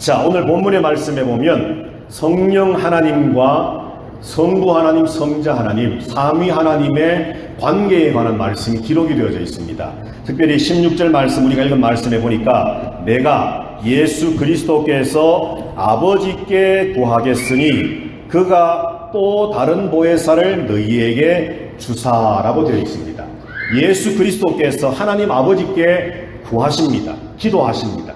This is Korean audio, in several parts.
자, 오늘 본문의 말씀에 보면 성령 하나님과 성부 하나님, 성자 하나님, 삼위 하나님의 관계에 관한 말씀이 기록이 되어져 있습니다. 특별히 16절 말씀, 우리가 읽은 말씀에 보니까 내가 예수 그리스도께서 아버지께 구하겠으니 그가 또 다른 보혜사를 너희에게 주사라고 되어 있습니다. 예수 그리스도께서 하나님 아버지께 구하십니다. 기도하십니다.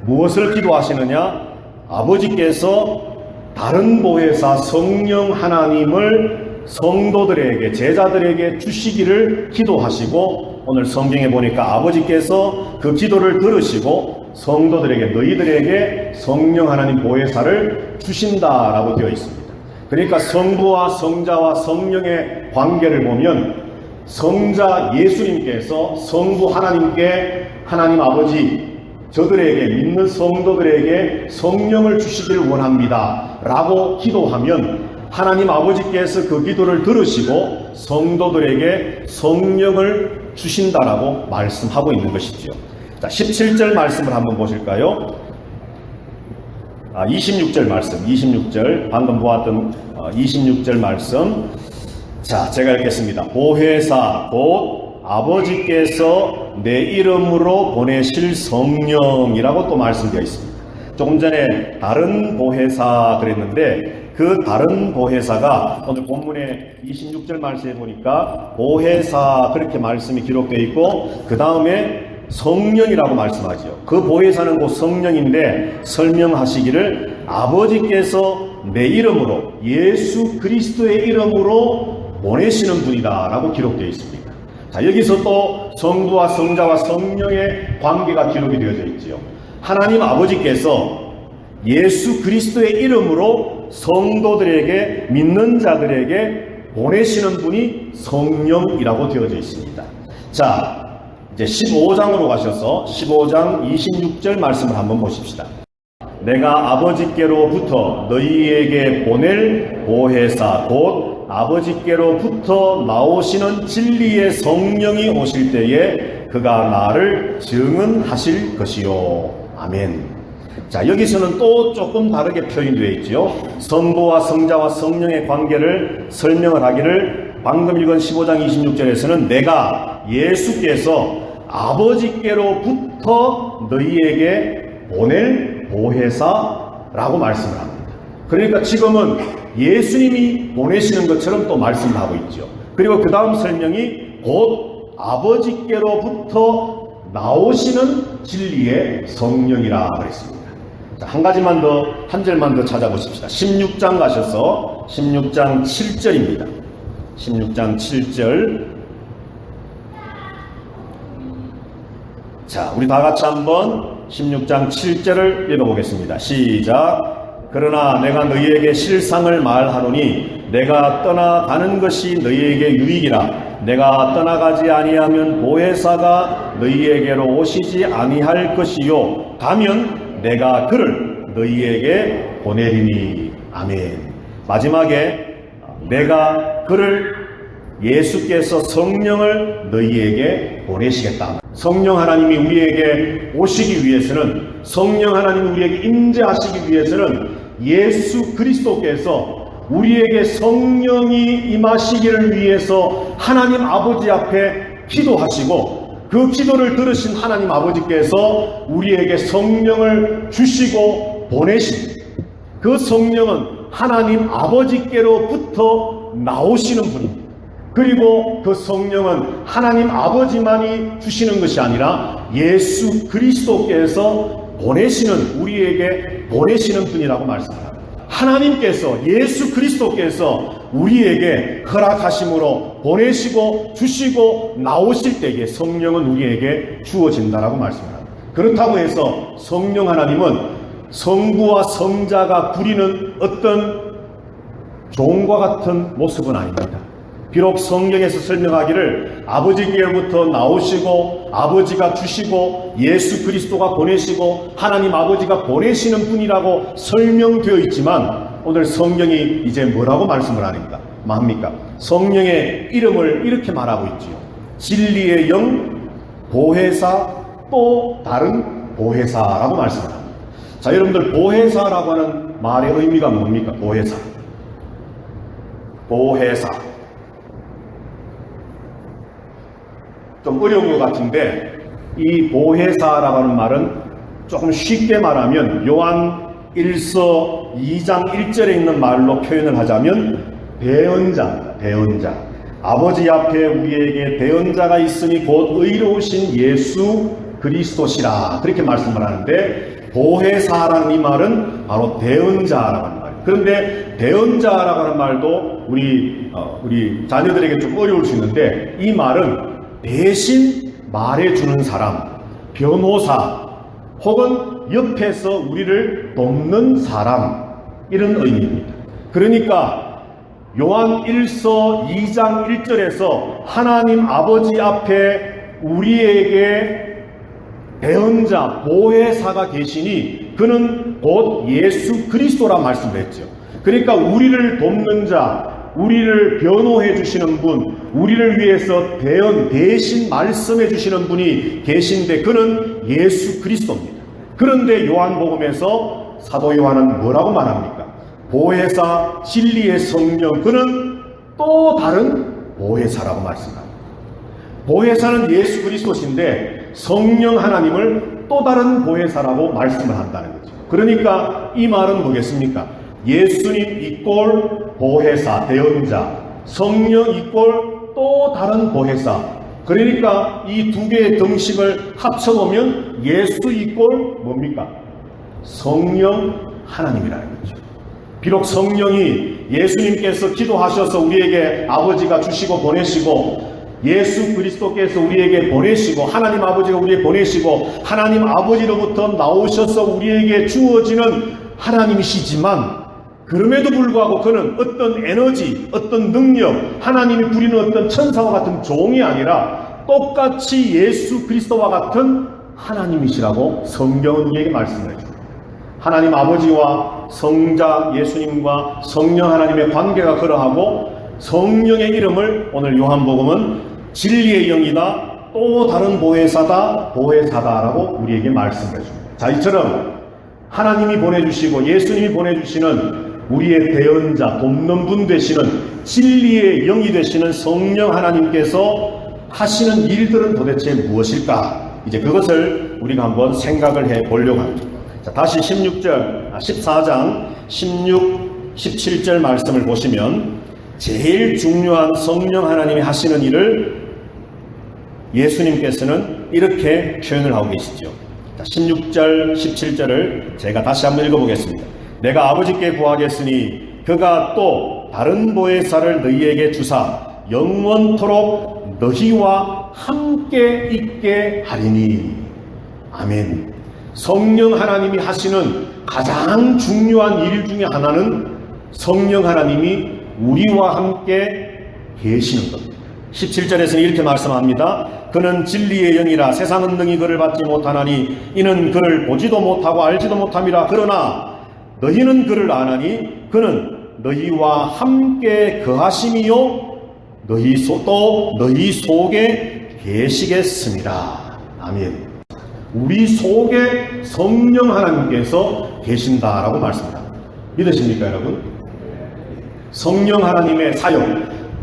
무엇을 기도하시느냐? 아버지께서 다른 보혜사 성령 하나님을 성도들에게, 제자들에게 주시기를 기도하시고, 오늘 성경에 보니까 아버지께서 그 기도를 들으시고 성도들에게, 너희들에게 성령 하나님 보혜사를 주신다라고 되어 있습니다. 그러니까 성부와 성자와 성령의 관계를 보면 성자 예수님께서 성부 하나님께 하나님 아버지, 저들에게, 믿는 성도들에게 성령을 주시기를 원합니다 라고 기도하면 하나님 아버지께서 그 기도를 들으시고 성도들에게 성령을 주신다라고 말씀하고 있는 것이죠. 자, 17절 말씀을 한번 보실까요? 26절 말씀, 26절, 방금 보았던 26절 말씀. 자, 제가 읽겠습니다. 보혜사 곧 아버지께서 내 이름으로 보내실 성령이라고 또 말씀되어 있습니다. 조금 전에 다른 보혜사 그랬는데 그 다른 보혜사가 오늘 본문의 26절 말씀에 보니까 보혜사 그렇게 말씀이 기록되어 있고 그 다음에 성령이라고 말씀하죠. 그 보혜사는 곧 성령인데 설명하시기를 아버지께서 내 이름으로, 예수 그리스도의 이름으로 보내시는 분이다 라고 기록되어 있습니다. 자, 여기서 또 성부와 성자와 성령의 관계가 기록이 되어져 있지요. 하나님 아버지께서 예수 그리스도의 이름으로 성도들에게, 믿는 자들에게 보내시는 분이 성령이라고 되어져 있습니다. 자, 이제 15장으로 가셔서 15장 26절 말씀을 한번 보십시다. 내가 아버지께로부터 너희에게 보낼 보혜사 곧 아버지께로부터 나오시는 진리의 성령이 오실 때에 그가 나를 증언하실 것이요. 아멘. 자, 여기서는 또 조금 다르게 표현되어 있죠. 성부와 성자와 성령의 관계를 설명을 하기를 방금 읽은 15장 26절에서는 내가 예수께서 아버지께로부터 너희에게 보낼 보혜사라고 말씀을 합니다. 그러니까 지금은 예수님이 보내시는 것처럼 또 말씀을 하고 있죠. 그리고 그 다음 설명이 곧 아버지께로부터 나오시는 진리의 성령이라 그랬습니다. 자, 한 가지만 더, 한 절만 더 찾아보십시다. 16장 가셔서 16장 7절입니다. 16장 7절. 자, 우리 다 같이 한번 16장 7절을 읽어보겠습니다. 시작. 그러나 내가 너희에게 실상을 말하노니 내가 떠나가는 것이 너희에게 유익이라. 내가 떠나가지 아니하면 보혜사가 너희에게로 오시지 아니할 것이요 가면 내가 그를 너희에게 보내리니. 아멘. 마지막에 내가 그를, 예수께서 성령을 너희에게 보내시겠다. 성령 하나님이 우리에게 오시기 위해서는, 성령 하나님이 우리에게 임재하시기 위해서는 예수 그리스도께서 우리에게 성령이 임하시기를 위해서 하나님 아버지 앞에 기도하시고 그 기도를 들으신 하나님 아버지께서 우리에게 성령을 주시고 보내십니다. 그 성령은 하나님 아버지께로부터 나오시는 분입니다. 그리고 그 성령은 하나님 아버지만이 주시는 것이 아니라 예수 그리스도께서 보내시는, 우리에게 보내시는 분이라고 말씀합니다. 하나님께서, 예수 그리스도께서 우리에게 허락하심으로 보내시고 주시고 나오실 때에 성령은 우리에게 주어진다라고 말씀합니다. 그렇다고 해서 성령 하나님은 성부와 성자가 부리는 어떤 종과 같은 모습은 아닙니다. 비록 성경에서 설명하기를 아버지께로부터 나오시고 아버지가 주시고 예수 그리스도가 보내시고 하나님 아버지가 보내시는 분이라고 설명되어 있지만 오늘 성경이 이제 뭐라고 말씀을 합니까? 성령의 이름을 이렇게 말하고 있지요. 진리의 영, 보혜사, 또 다른 보혜사라고 말씀을 합니다. 자, 여러분들 보혜사라고 하는 말의 의미가 뭡니까? 보혜사. 보혜사. 좀 어려운 것 같은데 이 보혜사라고 하는 말은 조금 쉽게 말하면 요한 1서 2장 1절에 있는 말로 표현을 하자면 대언자, 대언자. 아버지 앞에 우리에게 대언자가 있으니 곧 의로우신 예수 그리스도시라. 그렇게 말씀을 하는데 보혜사라는 이 말은 바로 대언자라고 하는 말이에요. 그런데 대언자라고 하는 말도 우리 자녀들에게 좀 어려울 수 있는데 이 말은 대신 말해주는 사람, 변호사, 혹은 옆에서 우리를 돕는 사람, 이런 의미입니다. 그러니까 요한 1서 2장 1절에서 하나님 아버지 앞에 우리에게 대언자, 보혜사가 계시니 그는 곧 예수 그리스도라 말씀을 했죠. 그러니까 우리를 돕는 자, 우리를 변호해 주시는 분, 우리를 위해서 대신 말씀해 주시는 분이 계신데 그는 예수 그리스도입니다. 그런데 요한복음에서 사도 요한은 뭐라고 말합니까? 보혜사, 진리의 성령, 그는 또 다른 보혜사라고 말씀합니다. 보혜사는 예수 그리스도신데 성령 하나님을 또 다른 보혜사라고 말씀을 한다는 거죠. 그러니까 이 말은 뭐겠습니까? 예수님 이꼴 보혜사, 대언자, 성령 이꼴 또 다른 보혜사. 그러니까 이 두 개의 등식을 합쳐보면 예수 이꼴 뭡니까? 성령 하나님이라는 거죠. 비록 성령이 예수님께서 기도하셔서 우리에게 아버지가 주시고 보내시고 예수 그리스도께서 우리에게 보내시고 하나님 아버지가 우리에게 보내시고 하나님 아버지로부터 나오셔서 우리에게 주어지는 하나님이시지만 그럼에도 불구하고 그는 어떤 에너지, 어떤 능력, 하나님이 부리는 어떤 천사와 같은 종이 아니라 똑같이 예수 그리스도와 같은 하나님이시라고 성경은 우리에게 말씀을 해줍니다. 하나님 아버지와 성자 예수님과 성령 하나님의 관계가 그러하고 성령의 이름을 오늘 요한복음은 진리의 영이다, 또 다른 보혜사다라고 우리에게 말씀을 해줍니다. 자, 이처럼 하나님이 보내주시고 예수님이 보내주시는 우리의 대언자, 돕는 분 되시는 진리의 영이 되시는 성령 하나님께서 하시는 일들은 도대체 무엇일까? 이제 그것을 우리가 한번 생각을 해 보려고 합니다. 자, 다시 14장 16, 17절 말씀을 보시면 제일 중요한 성령 하나님이 하시는 일을 예수님께서는 이렇게 표현을 하고 계시죠. 16절, 17절을 제가 다시 한번 읽어보겠습니다. 내가 아버지께 구하겠으니 그가 또 다른 보혜사를 너희에게 주사 영원토록 너희와 함께 있게 하리니. 아멘. 성령 하나님이 하시는 가장 중요한 일 중에 하나는 성령 하나님이 우리와 함께 계시는 겁니다. 17절에서는 이렇게 말씀합니다. 그는 진리의 영이라 세상은 능히 그를 받지 못하나니 이는 그를 보지도 못하고 알지도 못함이라. 그러나 너희는 그를 아나니 그는 너희와 함께 거하심이요 너희 속에 계시겠습니다. 아멘. 우리 속에 성령 하나님께서 계신다라고 말씀합니다. 믿으십니까 여러분? 성령 하나님의 사역,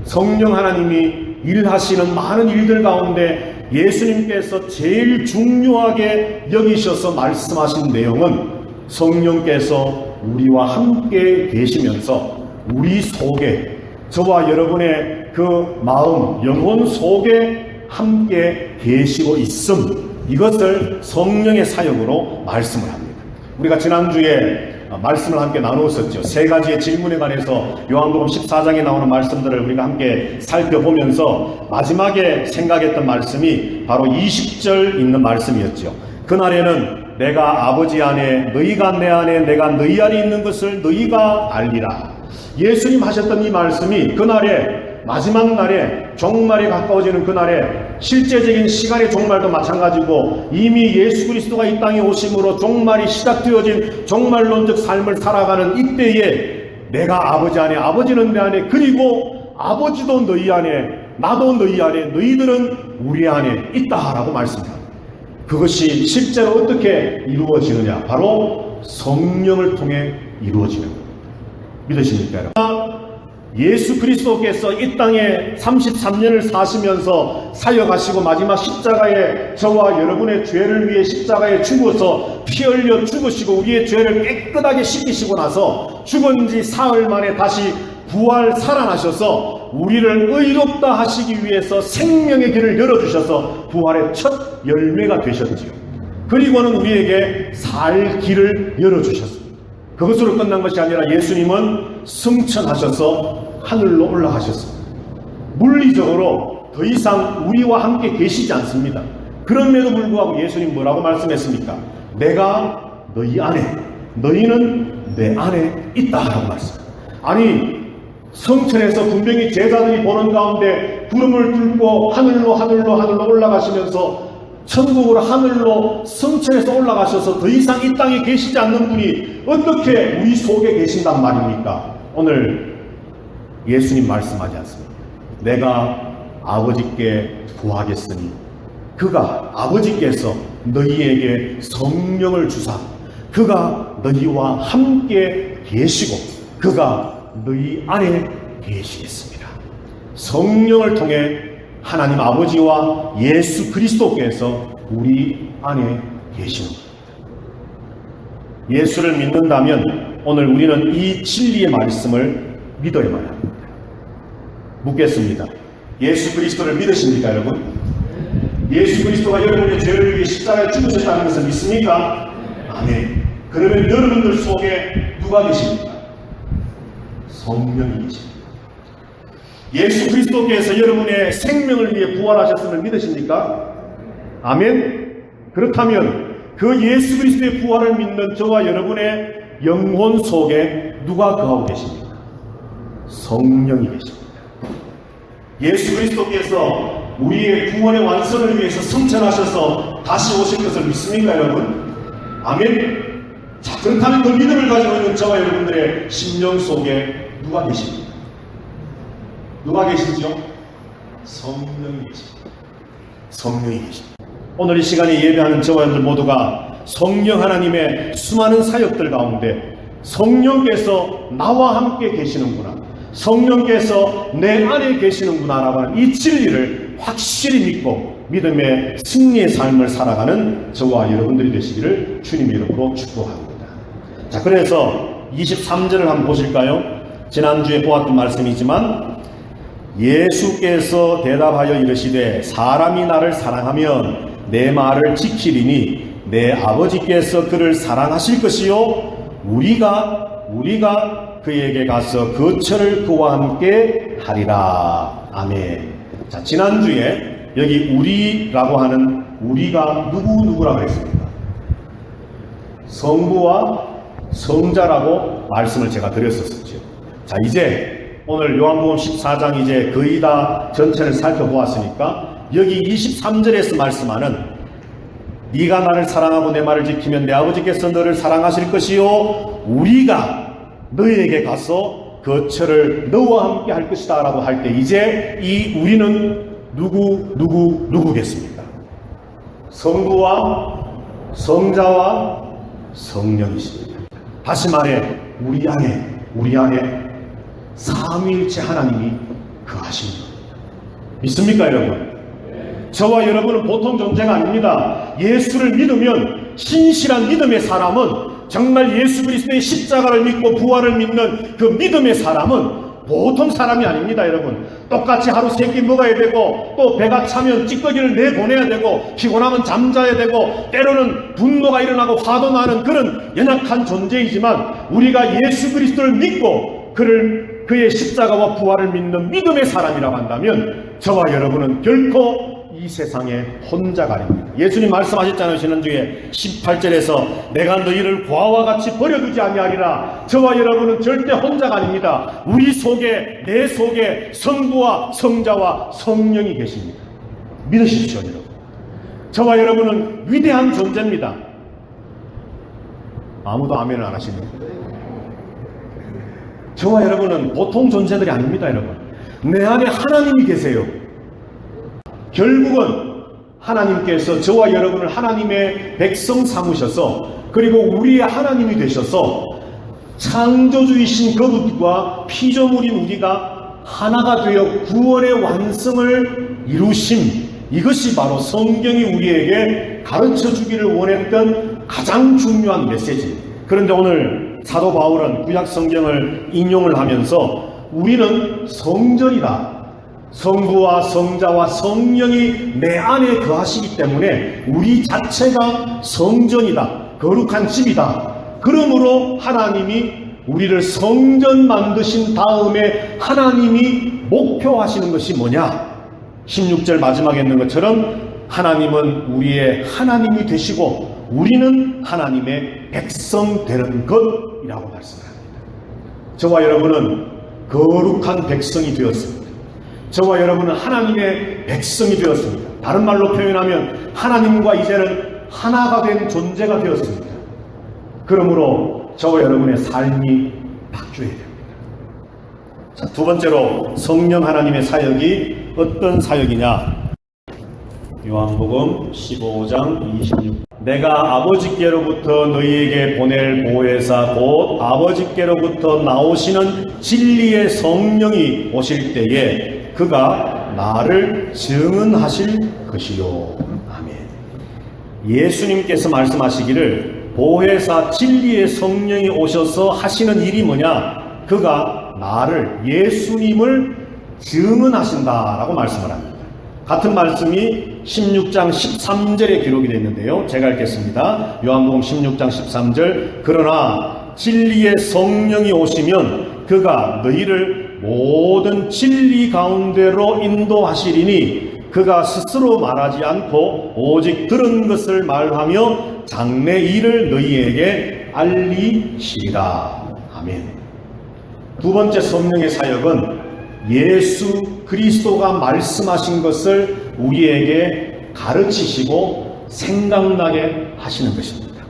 성령 하나님이 일하시는 많은 일들 가운데 예수님께서 제일 중요하게 여기셔서 말씀하신 내용은 성령께서 우리와 함께 계시면서 우리 속에, 저와 여러분의 그 마음, 영혼 속에 함께 계시고 있음, 이것을 성령의 사역으로 말씀을 합니다. 우리가 지난주에 말씀을 함께 나누었었죠. 세 가지의 질문에 관해서 요한복음 14장에 나오는 말씀들을 우리가 함께 살펴보면서 마지막에 생각했던 말씀이 바로 20절 있는 말씀이었죠. 그날에는 내가 아버지 안에, 너희가 내 안에, 내가 너희 안에 있는 것을 너희가 알리라. 예수님 하셨던 이 말씀이 그날에, 마지막 날에, 종말이 가까워지는 그날에, 실제적인 시간의 종말도 마찬가지고 이미 예수 그리스도가 이 땅에 오심으로 종말이 시작되어진 종말론적 삶을 살아가는 이때에 내가 아버지 안에, 아버지는 내 안에, 그리고 아버지도 너희 안에, 나도 너희 안에, 너희들은 우리 안에 있다라고 말씀합니다. 그것이 실제로 어떻게 이루어지느냐? 바로 성령을 통해 이루어지는 겁니다. 믿으십니까, 여러분? 예수 그리스도께서 이 땅에 33년을 사시면서 사역하시고 마지막 십자가에 저와 여러분의 죄를 위해 십자가에 죽어서 피 흘려 죽으시고 우리의 죄를 깨끗하게 씻기시고 나서 죽은 지 사흘 만에 다시 부활 살아나셔서 우리를 의롭다 하시기 위해서 생명의 길을 열어주셔서 부활의 첫 열매가 되셨지요. 그리고는 우리에게 살 길을 열어주셨습니다. 그것으로 끝난 것이 아니라 예수님은 승천하셔서 하늘로 올라가셨습니다. 물리적으로 더 이상 우리와 함께 계시지 않습니다. 그럼에도 불구하고 예수님 뭐라고 말씀했습니까? 내가 너희 안에, 너희는 내 안에 있다라고 말씀합니다. 아니, 성천에서 분명히 제자들이 보는 가운데 구름을 뚫고 하늘로 올라가시면서 천국으로 하늘로 성천에서 올라가셔서 더 이상 이 땅에 계시지 않는 분이 어떻게 우리 속에 계신단 말입니까? 오늘 예수님 말씀하지 않습니까? 내가 아버지께 구하겠으니 그가 아버지께서 너희에게 성령을 주사 그가 너희와 함께 계시고 그가 너희 안에 계시겠습니다. 성령을 통해 하나님 아버지와 예수 그리스도께서 우리 안에 계시는 겁니다. 예수를 믿는다면 오늘 우리는 이 진리의 말씀을 믿어야만 합니다. 묻겠습니다. 예수 그리스도를 믿으십니까, 여러분? 예수 그리스도가 여러분의 죄를 위해 십자가에 죽으셨다는 것을 믿습니까? 아멘. 그러면 여러분들 속에 누가 계십니까? 성령이 계십니다. 예수 그리스도께서 여러분의 생명을 위해 부활하셨음을 믿으십니까? 아멘. 그렇다면 그 예수 그리스도의 부활을 믿는 저와 여러분의 영혼 속에 누가 거하고 계십니까? 성령이 계십니다. 예수 그리스도께서 우리의 구원의 완성을 위해서 승천하셔서 다시 오실 것을 믿습니까, 여러분? 아멘. 자, 그렇다면 그 믿음을 가지고 있는 저와 여러분들의 심령 속에 누가 계십니까? 누가 계시죠? 성령이 계십니다. 성령이 계십니다. 오늘 이 시간에 예배하는 저와 여러분들 모두가 성령 하나님의 수많은 사역들 가운데 성령께서 나와 함께 계시는구나, 성령께서 내 안에 계시는구나 라고 하는 이 진리를 확실히 믿고 믿음의 승리의 삶을 살아가는 저와 여러분들이 되시기를 주님의 이름으로 축복합니다. 자, 그래서 23절을 한번 보실까요? 지난주에 보았던 말씀이지만 예수께서 대답하여 이르시되 사람이 나를 사랑하면 내 말을 지키리니 내 아버지께서 그를 사랑하실 것이요 우리가 그에게 가서 그 처를 그와 함께 하리라. 아멘. 자, 지난주에 여기 우리라고 하는 우리가 누구라고 했습니까? 성부와 성자라고 말씀을 제가 드렸었죠. 자, 이제 오늘 요한복음 14장 이제 거의 다 전체를 살펴보았으니까 여기 23절에서 말씀하는 네가 나를 사랑하고 내 말을 지키면 내 아버지께서 너를 사랑하실 것이요 우리가 너희에게 가서 그 처를 너와 함께 할 것이다 라고 할 때 이제 이 우리는 누구겠습니까? 성부와 성자와 성령이십니다. 다시 말해 우리 안에 삼위일체 하나님이 거하십니다. 믿습니까, 여러분? 저와 여러분은 보통 존재가 아닙니다. 예수를 믿으면 신실한 믿음의 사람은 정말 예수 그리스도의 십자가를 믿고 부활을 믿는 그 믿음의 사람은 보통 사람이 아닙니다, 여러분. 똑같이 하루 세 끼 먹어야 되고 또 배가 차면 찌꺼기를 내보내야 되고 피곤하면 잠자야 되고 때로는 분노가 일어나고 화도 나는 그런 연약한 존재이지만 우리가 예수 그리스도를 믿고 그의 십자가와 부활을 믿는 믿음의 사람이라고 한다면 저와 여러분은 결코 이 세상에 혼자가 아닙니다. 예수님 말씀하셨잖아요. 지난주에 18절에서 내가 너희를 고아와 같이 버려두지 아니하리라. 저와 여러분은 절대 혼자가 아닙니다. 우리 속에 내 속에 성부와 성자와 성령이 계십니다. 믿으십시오, 여러분. 저와 여러분은 위대한 존재입니다. 아무도 아멘을 안 하시네요. 저와 여러분은 보통 존재들이 아닙니다, 여러분. 내 안에 하나님이 계세요. 결국은 하나님께서 저와 여러분을 하나님의 백성 삼으셔서 그리고 우리의 하나님이 되셔서 창조주이신 그분과 피조물인 우리가 하나가 되어 구원의 완성을 이루심, 이것이 바로 성경이 우리에게 가르쳐주기를 원했던 가장 중요한 메시지. 그런데 오늘 사도 바울은 구약 성경을 인용을 하면서 우리는 성전이다, 성부와 성자와 성령이 내 안에 거하시기 때문에 우리 자체가 성전이다, 거룩한 집이다. 그러므로 하나님이 우리를 성전 만드신 다음에 하나님이 목표하시는 것이 뭐냐? 16절 마지막에 있는 것처럼 하나님은 우리의 하나님이 되시고 우리는 하나님의 백성 되는 것이라고 말씀합니다. 저와 여러분은 거룩한 백성이 되었습니다. 저와 여러분은 하나님의 백성이 되었습니다. 다른 말로 표현하면 하나님과 이제는 하나가 된 존재가 되었습니다. 그러므로 저와 여러분의 삶이 바뀌어야 됩니다. 자, 두 번째로 성령 하나님의 사역이 어떤 사역이냐? 요한복음 15장 26. 내가 아버지께로부터 너희에게 보낼 보혜사 곧 아버지께로부터 나오시는 진리의 성령이 오실 때에 그가 나를 증언하실 것이요. 아멘. 예수님께서 말씀하시기를 보혜사 진리의 성령이 오셔서 하시는 일이 뭐냐? 그가 나를, 예수님을 증언하신다라고 말씀을 합니다. 같은 말씀이 16장 13절에 기록이 되어 있는데요. 제가 읽겠습니다. 요한복음 16장 13절. 그러나 진리의 성령이 오시면 그가 너희를 모든 진리 가운데로 인도하시리니 그가 스스로 말하지 않고 오직 들은 것을 말하며 장래 일을 너희에게 알리시리라. 아멘. 두 번째 성령의 사역은 예수 그리스도가 말씀하신 것을 우리에게 가르치시고 생각나게 하시는 것입니다.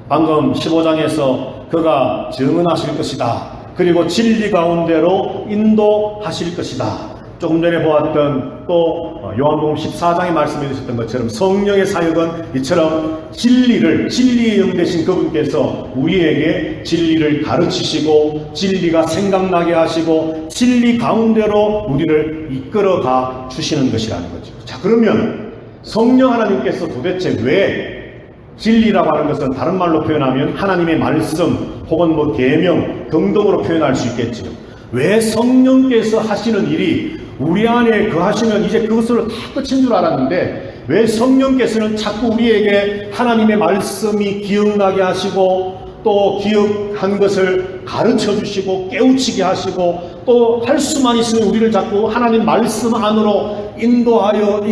방금 15장에서 그가 증언하실 것이다. 그리고 진리 가운데로 인도하실 것이다. 조금 전에 보았던 또 요한복음 14장에 말씀해 주셨던 것처럼 성령의 사역은 이처럼 진리의 영 되신 그분께서 우리에게 진리를 가르치시고 진리가 생각나게 하시고 진리 가운데로 우리를 이끌어가 주시는 것이라는 거죠. 자, 그러면 성령 하나님께서 도대체 왜 진리라고 하는 것은 다른 말로 표현하면 하나님의 말씀 혹은 뭐 계명 등등으로 표현할 수 있겠죠. 왜 성령께서 하시는 일이 우리 안에 거하시면 이제 그것으로 다 끝인 줄 알았는데 왜 성령께서는 자꾸 우리에게 하나님의 말씀이 기억나게 하시고 또 기억한 것을 가르쳐 주시고 깨우치게 하시고 또 할 수만 있으면 우리를 자꾸 하나님 말씀 안으로 인도하여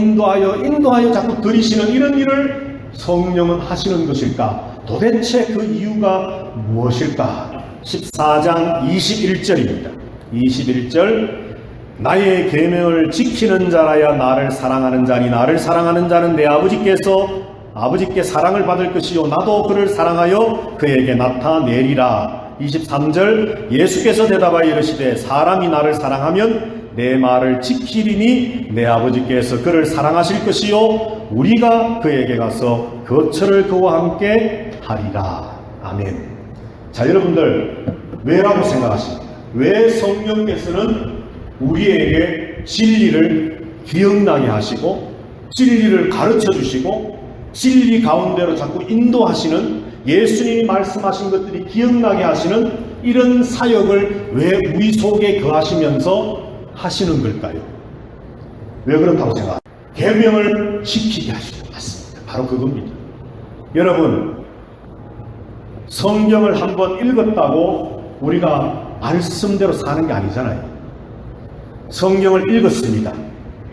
자꾸 들이시는 이런 일을 성령은 하시는 것일까? 도대체 그 이유가 무엇일까? 14장 21절입니다. 21절. 나의 계명을 지키는 자라야 나를 사랑하는 자니 나를 사랑하는 자는 내 아버지께 사랑을 받을 것이요 나도 그를 사랑하여 그에게 나타내리라. 23절. 예수께서 대답하여 이르시되 사람이 나를 사랑하면 내 말을 지키리니 내 아버지께서 그를 사랑하실 것이요 우리가 그에게 가서 거처를 그와 함께 하리라. 아멘. 자, 여러분들 왜라고 생각하십니까? 왜 성령께서는 우리에게 진리를 기억나게 하시고 진리를 가르쳐 주시고 진리 가운데로 자꾸 인도하시는 예수님이 말씀하신 것들이 기억나게 하시는 이런 사역을 왜 우리 속에 거하시면서 하시는 걸까요? 왜 그렇다고 생각합니까? 계명을 지키게 하시는 것 같습니다. 바로 그겁니다. 여러분, 성경을 한번 읽었다고 우리가 말씀대로 사는 게 아니잖아요. 성경을 읽었습니다.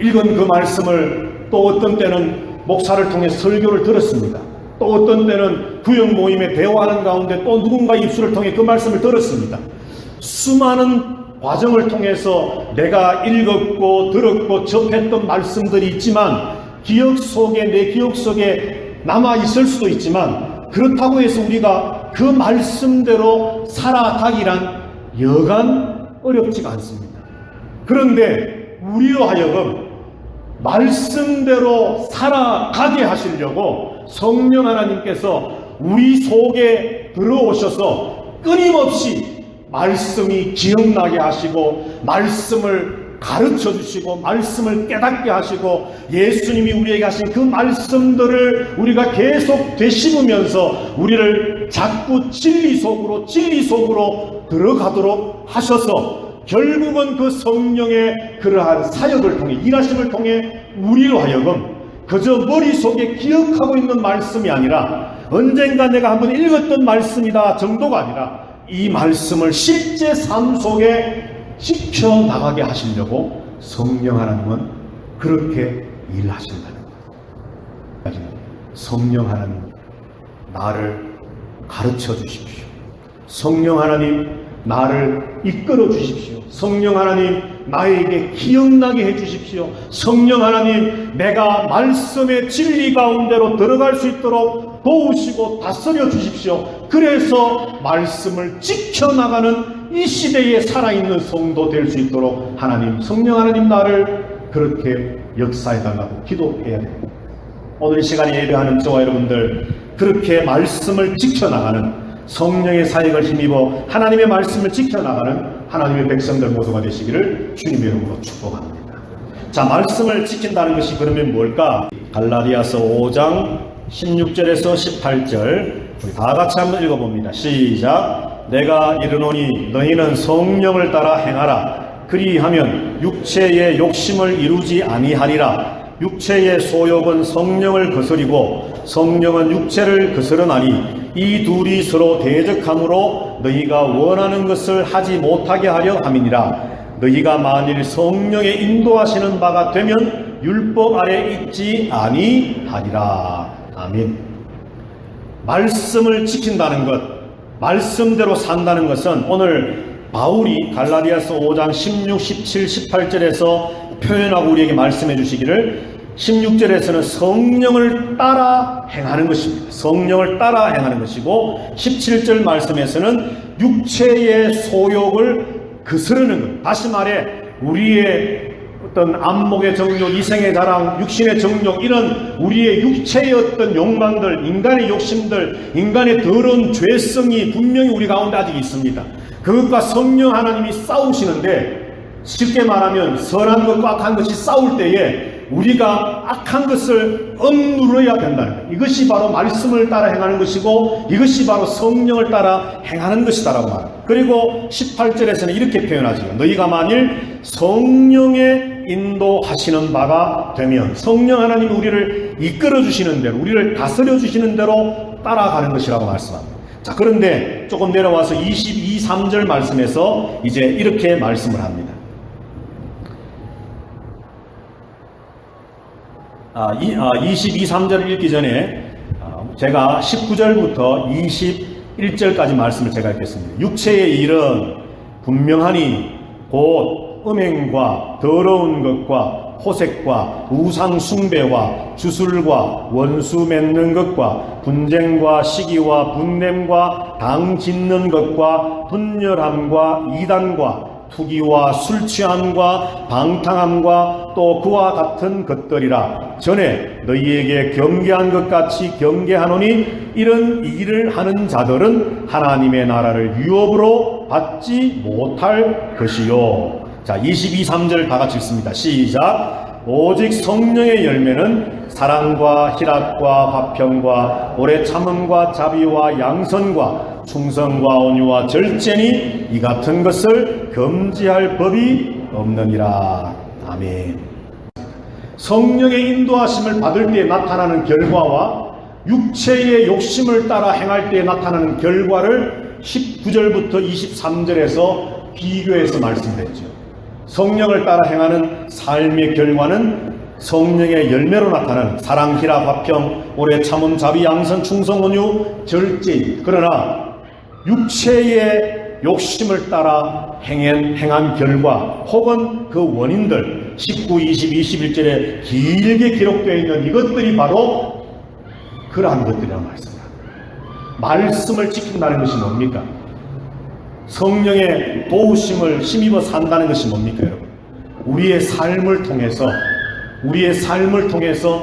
읽은 그 말씀을 또 어떤 때는 목사를 통해 설교를 들었습니다. 또 어떤 때는 구역 모임에 대화하는 가운데 또 누군가 입술을 통해 그 말씀을 들었습니다. 수많은 과정을 통해서 내가 읽었고 들었고 접했던 말씀들이 있지만 내 기억 속에 남아 있을 수도 있지만 그렇다고 해서 우리가 그 말씀대로 살아가기란 여간 어렵지가 않습니다. 그런데 우리로 하여금 말씀대로 살아가게 하시려고 성령 하나님께서 우리 속에 들어오셔서 끊임없이 말씀이 기억나게 하시고 말씀을 가르쳐 주시고 말씀을 깨닫게 하시고 예수님이 우리에게 하신 그 말씀들을 우리가 계속 되씹으면서 우리를 자꾸 진리 속으로 들어가도록 하셔서 결국은 그 성령의 그러한 사역을 통해 일하심을 통해 우리로 하여금 그저 머릿속에 기억하고 있는 말씀이 아니라 언젠가 내가 한번 읽었던 말씀이다 정도가 아니라 이 말씀을 실제 삶 속에 지켜나가게 하시려고 성령 하나님은 그렇게 일하신다는 거예요. 성령 하나님, 나를 가르쳐 주십시오. 성령 하나님, 나를 이끌어 주십시오. 성령 하나님, 나에게 기억나게 해 주십시오. 성령 하나님, 내가 말씀의 진리 가운데로 들어갈 수 있도록 도우시고 다스려 주십시오. 그래서 말씀을 지켜나가는 이 시대에 살아있는 성도 될 수 있도록 하나님, 성령 하나님, 나를 그렇게 역사해 달라고 기도해야 됩니다. 오늘 이 시간에 예배하는 저와 여러분들, 그렇게 말씀을 지켜나가는 성령의 사역을 힘입어 하나님의 말씀을 지켜나가는 하나님의 백성들 모두가 되시기를 주님의 이름으로 축복합니다. 자, 말씀을 지킨다는 것이 그러면 뭘까? 갈라디아서 5장 16절에서 18절 우리 다 같이 한번 읽어봅니다. 시작. 내가 이르노니 너희는 성령을 따라 행하라. 그리하면 육체의 욕심을 이루지 아니하리라. 육체의 소욕은 성령을 거스리고 성령은 육체를 거스르나니 이 둘이 서로 대적함으로 너희가 원하는 것을 하지 못하게 하려 함이니라. 너희가 만일 성령의 인도하시는 바가 되면 율법 아래 있지 아니하리라. 아멘. 말씀을 지킨다는 것, 말씀대로 산다는 것은 오늘 바울이 갈라디아서 5장 16, 17, 18절에서 표현하고 우리에게 말씀해 주시기를 16절에서는 성령을 따라 행하는 것입니다. 성령을 따라 행하는 것이고 17절 말씀에서는 육체의 소욕을 거스르는 것. 다시 말해 우리의 어떤 안목의 정욕, 이생의 자랑, 육신의 정욕, 이런 우리의 육체의 어떤 욕망들, 인간의 욕심들, 인간의 더러운 죄성이 분명히 우리 가운데 아직 있습니다. 그것과 성령 하나님이 싸우시는데, 쉽게 말하면 선한 것과 악한 것이 싸울 때에 우리가 악한 것을 억누러야 된다는 거예요. 이것이 바로 말씀을 따라 행하는 것이고 이것이 바로 성령을 따라 행하는 것이다라고 말합니다. 그리고 18절에서는 이렇게 표현하죠. 너희가 만일 성령의 인도하시는 바가 되면, 성령 하나님이 우리를 이끌어 주시는 대로, 우리를 다스려 주시는 대로 따라가는 것이라고 말씀합니다. 자, 그런데 조금 내려와서 22, 3절 말씀에서 이제 이렇게 말씀을 합니다. 22, 3절을 읽기 전에 제가 19절부터 21절까지 말씀을 제가 읽겠습니다. 육체의 일은 분명하니 곧 음행과 더러운 것과 호색과 우상 숭배와 주술과 원수 맺는 것과 분쟁과 시기와 분냄과 당 짓는 것과 분열함과 이단과 투기와 술 취함과 방탕함과 또 그와 같은 것들이라. 전에 너희에게 경계한 것 같이 경계하노니 이런 일을 하는 자들은 하나님의 나라를 유업으로 받지 못할 것이요. 자, 22, 3절 다 같이 읽습니다. 시작. 오직 성령의 열매는 사랑과 희락과 화평과 오래 참음과 자비와 양선과 충성과 온유와 절제니 이 같은 것을 금지할 법이 없느니라. 아멘. 성령의 인도하심을 받을 때 나타나는 결과와 육체의 욕심을 따라 행할 때 나타나는 결과를 19절부터 23절에서 비교해서 말씀드렸죠. 성령을 따라 행하는 삶의 결과는 성령의 열매로 나타나는 사랑, 희락, 화평, 오래 참음, 자비, 양선, 충성, 온유, 절제. 그러나 육체의 욕심을 따라 행한 결과 혹은 그 원인들 19, 20, 21절에 길게 기록되어 있는 이것들이 바로 그러한 것들이라는 말씀입니다. 말씀을 지킨다는 것이 뭡니까? 성령의 도우심을 힘입어 산다는 것이 뭡니까, 여러분? 우리의 삶을 통해서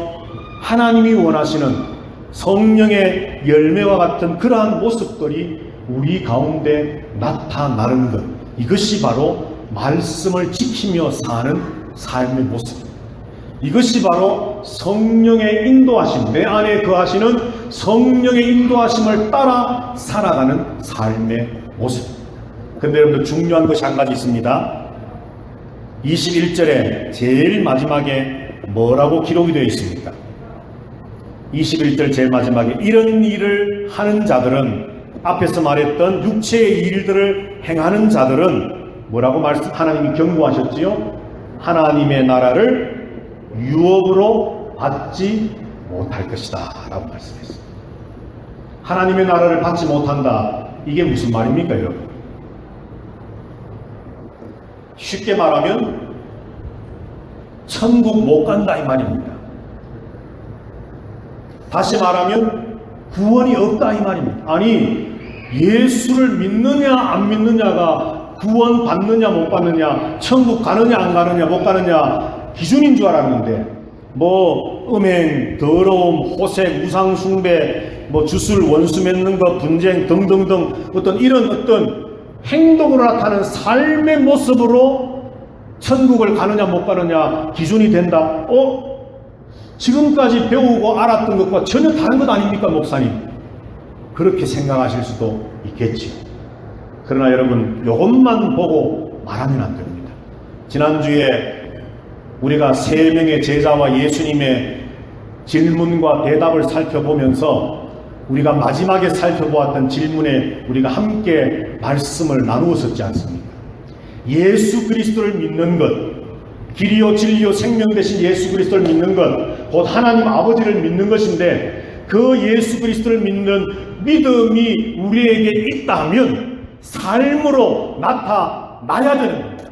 하나님이 원하시는 성령의 열매와 같은 그러한 모습들이 우리 가운데 나타나는 것, 이것이 바로 말씀을 지키며 사는 삶의 모습입니다. 이것이 바로 성령의 인도하심, 내 안에 거하시는 성령의 인도하심을 따라 살아가는 삶의 모습입니다. 근데 여러분들 중요한 것이 한 가지 있습니다. 21절에 제일 마지막에 뭐라고 기록이 되어 있습니까? 21절 제일 마지막에 이런 일을 하는 자들은, 앞에서 말했던 육체의 일들을 행하는 자들은 뭐라고 하나님이 경고하셨지요? 하나님의 나라를 유업으로 받지 못할 것이다 라고 말씀했습니다. 하나님의 나라를 받지 못한다, 이게 무슨 말입니까 여러분? 쉽게 말하면 천국 못 간다 이 말입니다. 다시 말하면 구원이 없다 이 말입니다. 아니, 예수를 믿느냐 안 믿느냐가 구원 받느냐 못 받느냐, 천국 가느냐 안 가느냐 못 가느냐 기준인 줄 알았는데, 음행, 더러움, 호색, 우상숭배, 주술, 원수 맺는 것, 분쟁 등등등 이런 행동으로 나타나는 삶의 모습으로 천국을 가느냐 못 가느냐 기준이 된다? 지금까지 배우고 알았던 것과 전혀 다른 것 아닙니까 목사님? 그렇게 생각하실 수도 있겠지요. 그러나 여러분, 이것만 보고 말하면 안 됩니다. 지난주에 우리가 3명의 제자와 예수님의 질문과 대답을 살펴보면서 우리가 마지막에 살펴보았던 질문에 우리가 함께 말씀을 나누었었지 않습니까? 예수 그리스도를 믿는 것, 길이요 진리요 생명 되신 예수 그리스도를 믿는 것, 곧 하나님 아버지를 믿는 것인데, 그 예수 그리스도를 믿는 믿음이 우리에게 있다면 삶으로 나타나야 되는 겁니다.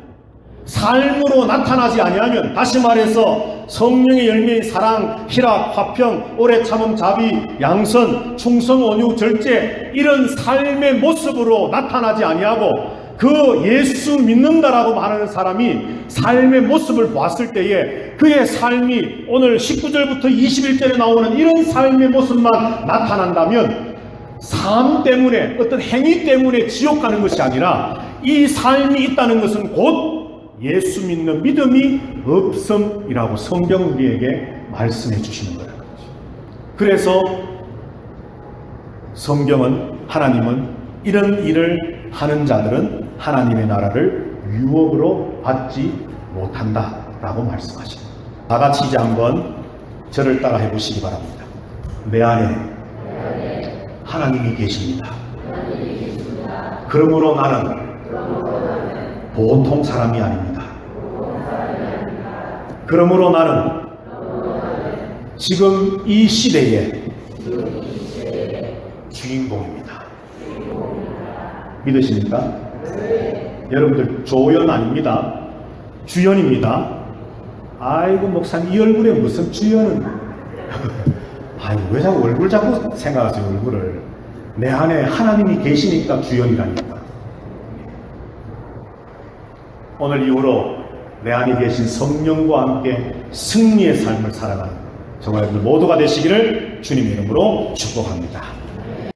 삶으로 나타나지 아니하면, 다시 말해서 성령의 열매인 사랑, 희락, 화평, 오래 참음, 자비, 양선, 충성, 온유, 절제, 이런 삶의 모습으로 나타나지 아니하고 그 예수 믿는다라고 말하는 사람이 삶의 모습을 보았을 때에 그의 삶이 오늘 19절부터 21절에 나오는 이런 삶의 모습만 나타난다면, 삶 때문에, 어떤 행위 때문에 지옥 가는 것이 아니라 이 삶이 있다는 것은 곧 예수 믿는 믿음이 없음이라고 성경 우리에게 말씀해 주시는 거라는 거죠. 그래서 성경은, 하나님은 이런 일을 하는 자들은 하나님의 나라를 유업으로 받지 못한다라고 말씀하십니다. 다 같이 이제 한번 저를 따라 해보시기 바랍니다. 내 안에 하나님이 계십니다. 그러므로 나는 보통 사람이 아닙니다. 그러므로 나는 지금 이 시대의 주인공입니다. 믿으십니까? 여러분들 조연 아닙니다. 주연입니다. 아이고 목사님, 이 얼굴에 무슨 주연은 아이고 왜 자꾸 얼굴 자꾸 생각하세요. 얼굴을. 내 안에 하나님이 계시니까 주연이라니까. 오늘 이후로 내 안에 계신 성령과 함께 승리의 삶을 살아가는 정말 모두가 되시기를 주님의 이름으로 축복합니다.